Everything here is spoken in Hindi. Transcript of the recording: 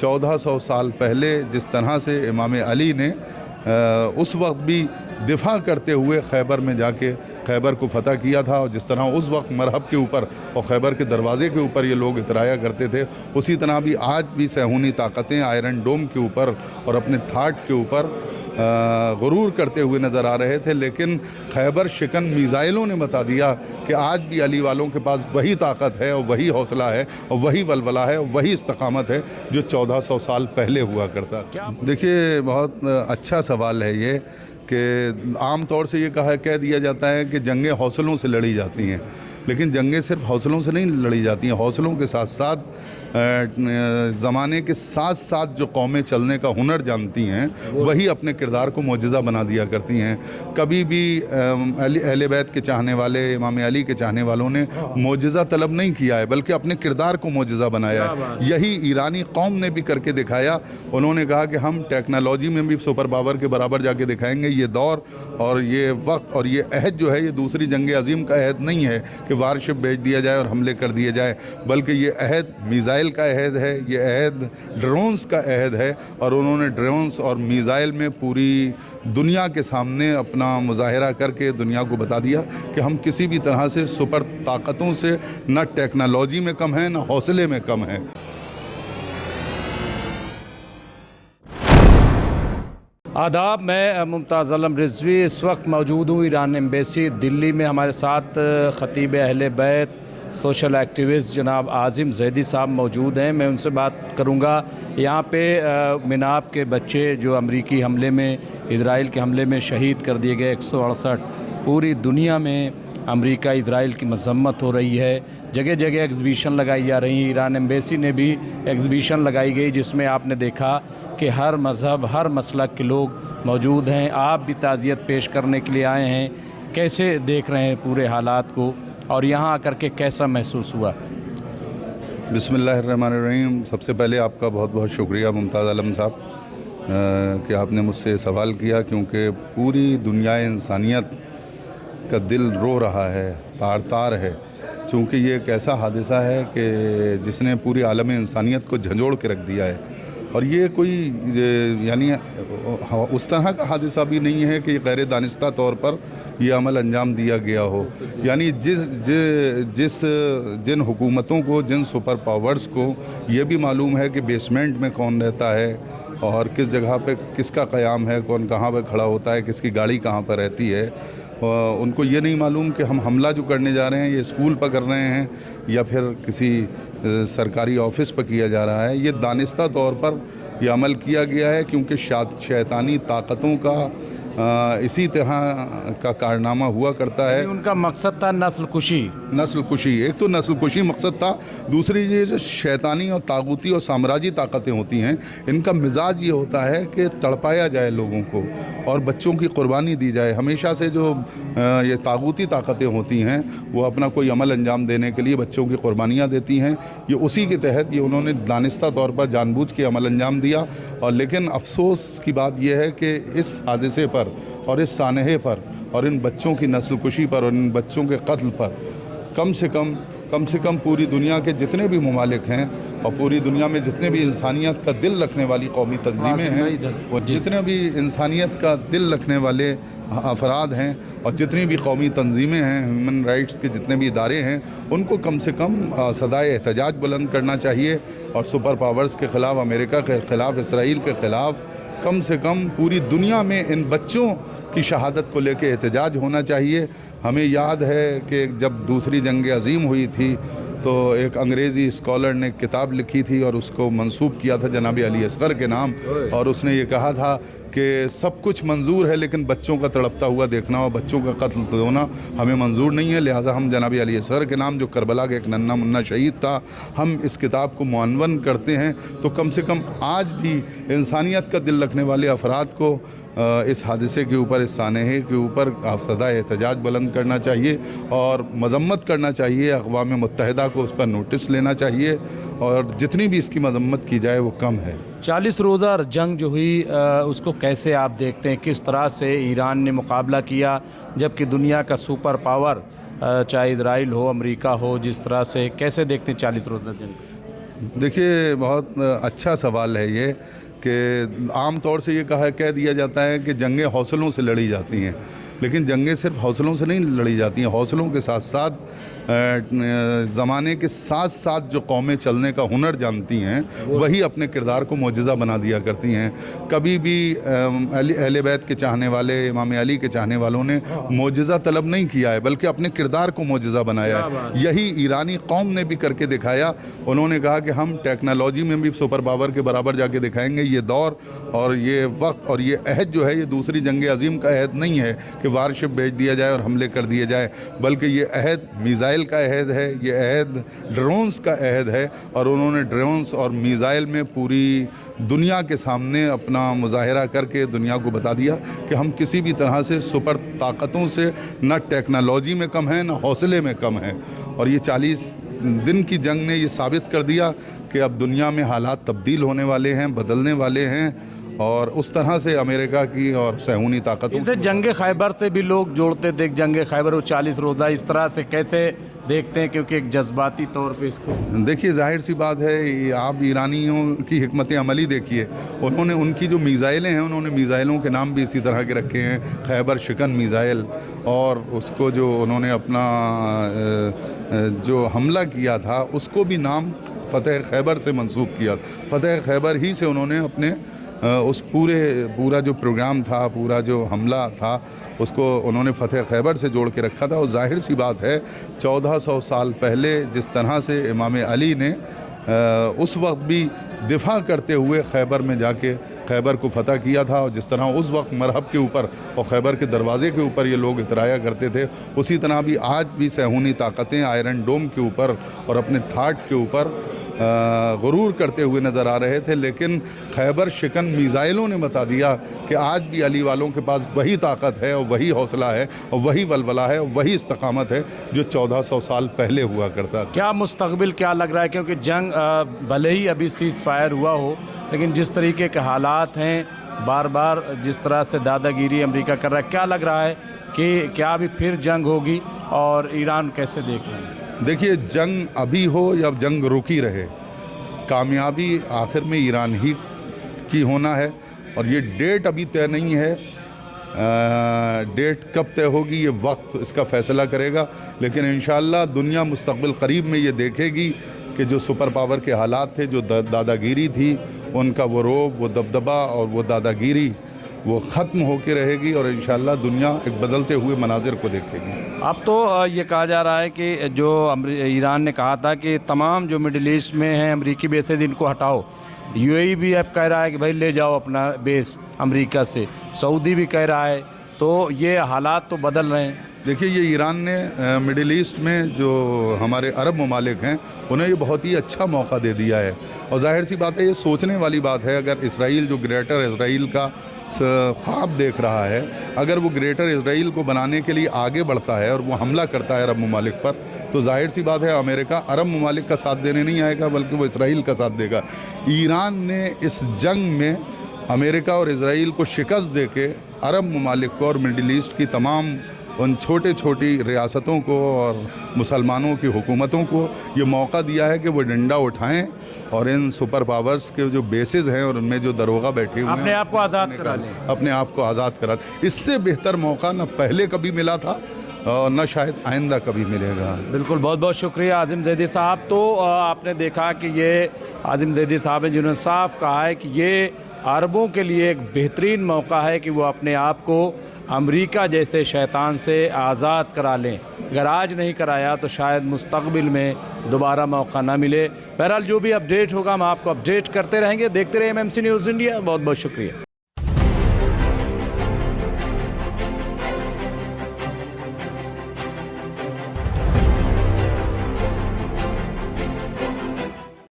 1400 साल पहले जिस तरह से इमाम अली ने उस वक्त भी दिफा करते हुए खैबर में जाके खैबर को फ़तह किया था, और जिस तरह उस वक्त मरहब के ऊपर और खैबर के दरवाज़े के ऊपर ये लोग इतराया करते थे, उसी तरह भी आज भी सहूनी ताकतें आयरन डोम के ऊपर और अपने ठाठ के ऊपर गुरूर करते हुए नज़र आ रहे थे। लेकिन खैबर शिकन मिज़ाइलों ने बता दिया कि आज भी अली वालों के पास वही ताकत है और वही हौसला है और वही वलवला है और वही इस्तकामत है जो 1400 साल पहले हुआ करता। देखिए, बहुत अच्छा सवाल है ये कि आम तौर से ये कह दिया जाता है कि जंगें हौसलों से लड़ी जाती हैं, लेकिन जंगें सिर्फ हौसलों से नहीं लड़ी जाती हैं। हौसलों के साथ साथ ज़माने के साथ साथ जो कौमें चलने का हुनर जानती हैं वही अपने किरदार को मोजज़ा बना दिया करती हैं। कभी भी अहले बैत के चाहने वाले, इमाम अली के चाहने वालों ने मोजज़ा तलब नहीं किया है, बल्कि अपने किरदार को मोजज़ा बनाया है। यही ईरानी कौम ने भी करके दिखाया। उन्होंने कहा कि हम टेक्नोलॉजी में भी सुपर पावर के बराबर जाके दिखाएंगे। ये दौर और ये वक्त और ये अहद जो है, ये दूसरी जंग अज़ीम का अहद नहीं है कि वारशिप भेज दिया जाए और हमले कर दिए जाए, बल्कि ये अहद मिज़ाइल का अहद है, ये अहद ड्रोन्स का अहद है। और उन्होंने ड्रोन्स और मिज़ाइल में पूरी दुनिया के सामने अपना मुजाहिरा करके दुनिया को बता दिया कि हम किसी भी तरह से सुपर ताकतों से न टेक्नोलॉजी में कम हैं न हौसले में कम हैं। आदाब, मैं मुमताज़ आलम रिजवी इस वक्त मौजूद हूँ ईरान एम्बेसी दिल्ली में। हमारे साथ ख़तीब अहले बैत, सोशल एक्टिविस्ट जनाब आज़िम ज़ैदी साहब मौजूद हैं। मैं उनसे बात करूँगा। यहाँ पे मिनाब के बच्चे जो अमरीकी हमले में, इजराइल के हमले में शहीद कर दिए गए 168, पूरी दुनिया में अमेरिका इजराइल की मज़म्मत हो रही है। जगह जगह एग्ज़िबिशन लगाई जा रही हैं। ईरान एम्बेसी ने भी एग्ज़िबिशन लगाई गई जिसमें आपने देखा कि हर मज़हब, हर मसलक के लोग मौजूद हैं। आप भी ताज़ियत पेश करने के लिए आए हैं। कैसे देख रहे हैं पूरे हालात को और यहाँ आकर के कैसा महसूस हुआ? बिस्मिल्लाहिर्रहमानिर्रहीम। सबसे पहले आपका बहुत बहुत शुक्रिया मुमताज़ आलम साहब कि आपने मुझसे सवाल किया, क्योंकि पूरी दुनिया इंसानियत का दिल रो रहा है, तार तार है, क्योंकि ये एक ऐसा हादसा है कि जिसने पूरी आलम इंसानियत को झंझोड़ के रख दिया है। और ये कोई यानी उस तरह का हादसा भी नहीं है कि गैर दानिस्ता तौर पर यह अमल अंजाम दिया गया हो। यानी जिन हुकूमतों को, जिन सुपर पावर्स को ये भी मालूम है कि बेसमेंट में कौन रहता है और किस जगह पे किसका क़याम है, कौन कहाँ पर खड़ा होता है, किसकी गाड़ी कहाँ पर रहती है, उनको ये नहीं मालूम कि हम हमला जो करने जा रहे हैं ये स्कूल पर कर रहे हैं या फिर किसी सरकारी ऑफिस पर किया जा रहा है। ये दानिस्ता तौर पर यह अमल किया गया है, क्योंकि शैतानी ताकतों का इसी तरह का कारनामा हुआ करता है। उनका मकसद था नस्ल कुशी। एक तो नस्ल कुशी मकसद था, दूसरी ये जो शैतानी और तागूती और साम्राज्य ताकतें होती हैं, इनका मिजाज ये होता है कि तड़पाया जाए लोगों को और बच्चों की कुर्बानी दी जाए। हमेशा से जो ये तागूती ताकतें होती हैं वो अपना कोई अमल अंजाम देने के लिए बच्चों की कुर्बानियाँ देती हैं। ये उसी के तहत ये उन्होंने दानिस्ता तौर पर जानबूझ के अमल अंजाम दिया। और लेकिन अफसोस की बात यह है कि इस हादसे पर और इस सानहे पर और इन बच्चों की नस्ल कुशी पर और इन बच्चों के कत्ल पर कम से कम पूरी दुनिया के जितने भी ममालिक हैं और पूरी दुनिया में जितने भी इंसानियत का दिल रखने वाली कौमी तंजीमें हैं, और जितने भी इंसानियत का दिल रखने वाले अफराद हैं और जितनी भी कौमी तंजीमें हैं, ह्यूमन राइट्स के जितने भी इदारे हैं, उनको कम से कम सदाए एहतजाज बुलंद करना चाहिए और सुपर पावर्स के ख़िलाफ़, अमेरिका के ख़िलाफ़, इसराइल के ख़िलाफ़ कम से कम पूरी दुनिया में इन बच्चों की शहादत को लेकर एहतजाज होना चाहिए। हमें याद है कि जब दूसरी जंग अज़ीम हुई थी तो एक अंग्रेज़ी स्कॉलर ने किताब लिखी थी और उसको मंसूब किया था जनाब अली असगर के नाम, और उसने ये कहा था कि सब कुछ मंजूर है लेकिन बच्चों का तड़पता हुआ देखना और बच्चों का कत्ल होना हमें मंजूर नहीं है। लिहाजा हम जनाब अली असगर के नाम, जो करबला के एक नन्ना मुन्ना शहीद था, हम इस किताब को मुअन्वन करते हैं। तो कम से कम आज भी इंसानियत का दिल रखने वाले अफराद को इस हादसे के ऊपर, इस सानहे के ऊपर सदाए एहतजाज बुलंद करना चाहिए और मजम्मत करना चाहिए। अक़वाम मुत्तहिदा को उस पर नोटिस लेना चाहिए और जितनी भी इसकी मजम्मत की जाए वो कम है। 40 रोज़ा जंग जो हुई उसको कैसे आप देखते हैं? किस तरह से ईरान ने मुकाबला किया, जबकि दुनिया का सुपर पावर चाहे इजराइल हो, अमेरिका हो, जिस तरह से कैसे देखते हैं 40 रोज़ा जंग? देखिए, बहुत अच्छा सवाल है ये कि आम तौर से ये कह दिया जाता है कि जंगें हौसलों से लड़ी जाती हैं, लेकिन जंगें सिर्फ हौसलों से नहीं लड़ी जाती हैं। हौसलों के साथ साथ ज़माने के साथ साथ जो कौमें चलने का हुनर जानती हैं वही अपने किरदार को मोजज़ा बना दिया करती हैं। कभी भी अहले बैत के चाहने वाले, इमाम अली के चाहने वालों ने मोजज़ा तलब नहीं किया है, बल्कि अपने किरदार को मोजज़ा बनाया है। यही ईरानी कौम ने भी करके दिखाया। उन्होंने कहा कि हम टेक्नोलॉजी में भी सुपर पावर के बराबर जाके दिखाएंगे। ये दौर और ये वक्त और ये अहद जो है, ये दूसरी जंग अज़ीम का अहद नहीं है कि वारशिप भेज दिया जाए और हमले कर दिए जाए, बल्कि ये अहद मिसाइल का अहद है, ये अहद ड्रोन्स का अहद है। और उन्होंने ड्रोन्स और मिसाइल में पूरी दुनिया के सामने अपना मुजाहिरा करके दुनिया को बता दिया कि हम किसी भी तरह से सुपर ताकतों से न टेक्नोलॉजी में कम है, न हौसले में कम है। और ये 40 दिन की जंग ने ये साबित कर दिया कि अब दुनिया में हालात तब्दील होने वाले हैं, बदलने वाले हैं। और उस तरह से अमेरिका की और सहूनी ताकतों इसे जंग खैबर से भी लोग जोड़ते थे। जंग खैबर वो 40 रोज़ा, इस तरह से कैसे देखते हैं? क्योंकि एक जज्बाती तौर पे इसको देखिए, जाहिर सी बात है, आप ईरानियों की हिकमत अमली देखिए। उन्होंने उनकी जो मिसाइलें हैं, उन्होंने मिसाइलों के नाम भी इसी तरह के रखे हैं, खैबर शिकन मिसाइल। और उसको जो उन्होंने अपना जो हमला किया था उसको भी नाम फ़तेह खैबर से मंसूब किया। फ़तेह खैबर ही से उन्होंने अपने उस पूरा जो प्रोग्राम था, पूरा जो हमला था, उसको उन्होंने फ़तेह खैबर से जोड़ के रखा था। और जाहिर सी बात है, 1400 साल पहले जिस तरह से इमाम अली ने उस वक्त भी दिफा करते हुए खैबर में जाके खैबर को फ़तह किया था, और जिस तरह उस वक्त मरहब के ऊपर और खैबर के दरवाज़े के ऊपर ये लोग इतराया करते थे, उसी तरह भी आज भी सहूनी ताकतें आयरन डोम के ऊपर और अपने ठाट के ऊपर गुरूर करते हुए नज़र आ रहे थे। लेकिन खैबर शिकन मिसाइलों ने बता दिया कि आज भी अली वालों के पास वही ताकत है और वही हौसला है और वही वलवला है और वही इस्तकामत है जो 1400 साल पहले हुआ करता था। क्या मुस्तकबिल क्या लग रहा है? क्योंकि जंग भले ही अभी सीज़ फायर हुआ हो, लेकिन जिस तरीके के हालात हैं, बार बार जिस तरह से दादागिरी अमेरिका कर रहा है, क्या लग रहा है कि क्या अभी फिर जंग होगी? और ईरान कैसे देख रहे हैं? देखिए, जंग अभी हो या जंग रुकी रहे, कामयाबी आखिर में ईरान ही की होना है। और ये डेट अभी तय नहीं है, डेट कब तय होगी ये वक्त इसका फ़ैसला करेगा। लेकिन इंशाअल्लाह दुनिया मुस्तक़बिल करीब में ये देखेगी कि जो सुपर पावर के हालात थे, जो दादागिरी थी, उनका वो रोब, वो दबदबा और वो दादागिरी वो ख़त्म होकर रहेगी। और इंशाअल्लाह दुनिया एक बदलते हुए मनाजिर को देखेगी। अब तो ये कहा जा रहा है कि जो ईरान ने कहा था कि तमाम जो मिडिल ईस्ट में हैं अमरीकी बेसेज, इनको हटाओ। यूएई भी अब कह रहा है कि भाई ले जाओ अपना बेस अमेरिका से। सऊदी भी कह रहा है। तो ये हालात तो बदल रहे हैं। देखिए, ये ईरान ने मिडिल ईस्ट में जो हमारे अरब ममालिक हैं उन्हें ये बहुत ही अच्छा मौका दे दिया है। और जाहिर सी बात है, ये सोचने वाली बात है, अगर इसराइल जो ग्रेटर इसराइल का ख्वाब देख रहा है, अगर वो ग्रेटर इसराइल को बनाने के लिए आगे बढ़ता है और वो हमला करता है अरब ममालिक पर, तो जाहिर सी बात है अमेरिका अरब ममालिक का साथ देने नहीं आएगा, बल्कि वो इसराइल का साथ देगा। ईरान ने इस जंग में अमेरिका और इसराइल को शिकस्त दे के अरब ममालिक को और मिडिल ईस्ट की तमाम उन छोटे छोटी रियासतों को और मुसलमानों की हुकूमतों को ये मौका दिया है कि वो डंडा उठाएं और इन सुपर पावर्स के जो बेसिस हैं और उनमें जो दरोगा बैठे हुए हैं, अपने आप को आज़ाद करा लें। अपने आप को आज़ाद करा। इससे बेहतर मौका न पहले कभी मिला था और न शायद आइंदा कभी मिलेगा। बिल्कुल, बहुत बहुत शुक्रिया आज़िम ज़ैदी साहब। तो आपने देखा कि ये आज़िम ज़ैदी साहब हैं जिन्होंने साफ कहा है कि ये अरबों के लिए एक बेहतरीन मौका है कि वो अपने आप को अमेरिका जैसे शैतान से आज़ाद करा लें। अगर आज नहीं कराया तो शायद मुस्तक़बिल में दोबारा मौका ना मिले। बहरहाल जो भी अपडेट होगा हम आपको अपडेट करते रहेंगे। देखते रहिए MMC न्यूज़ इंडिया। बहुत बहुत शुक्रिया।